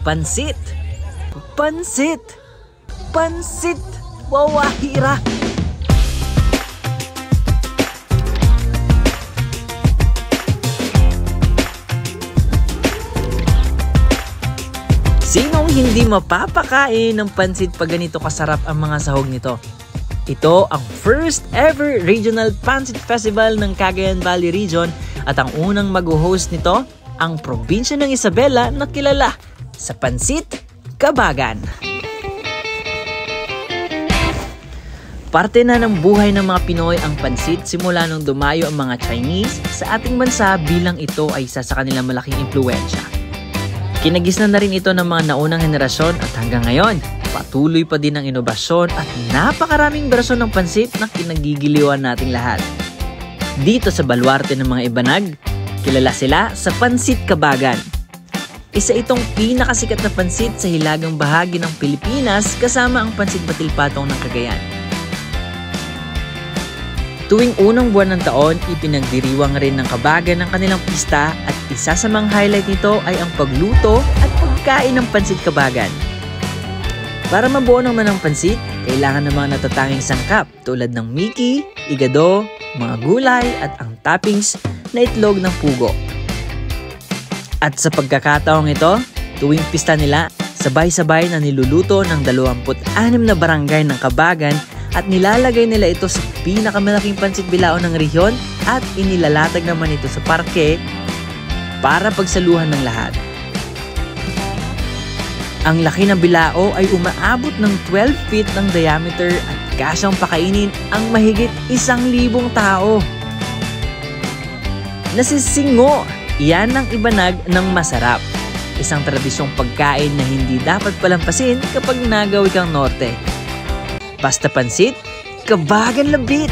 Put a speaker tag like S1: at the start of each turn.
S1: Pansit! Pansit! Pansit! Wawahira! Sinong hindi mapapakain ng pansit pag ganito kasarap ang mga sahog nito? Ito ang first ever Regional Pansit Festival ng Cagayan Valley Region at ang unang mag-host nito, ang probinsya ng Isabela na kilala sa Pansit Kabagan. Parte na ng buhay ng mga Pinoy ang pansit simula nung dumayo ang mga Chinese sa ating bansa bilang ito ay isa sa kanilang malaking impluwensya. Kinagisnan na rin ito ng mga naunang henerasyon at hanggang ngayon, patuloy pa din ang inobasyon at napakaraming bersyon ng pansit na kinagigiliwan nating lahat. Dito sa baluarte ng mga Ibanag, kilala sila sa Pansit Kabagan. Isa itong pinakasikat na pansit sa hilagang bahagi ng Pilipinas kasama ang Pansit Batil-Patong ng Cagayan. Tuwing unang buwan ng taon, ipinagdiriwang rin ng Kabagan ng kanilang pista at isa sa mga highlight nito ay ang pagluto at pagkain ng Pansit Kabagan. Para mabuo naman ang pansit, kailangan ng mga natatanging sangkap tulad ng miki, igado, mga gulay at ang toppings na itlog ng pugo. At sa pagkakataong ito, tuwing pista nila, sabay-sabay na niluluto ng 26 na barangay ng Kabagan at nilalagay nila ito sa pinakamalaking pansit bilao ng rehiyon at inilalatag naman ito sa parke para pagsaluhan ng lahat. Ang laki ng bilao ay umaabot ng 12 feet ng diameter at kasyang pakainin ang mahigit 1,000 tao. Nasisingo, iyan ang Ibanag ng masarap. Isang tradisyong pagkain na hindi dapat palampasin kapag nagawi kang norte. Basta pansit, Kabagan labit!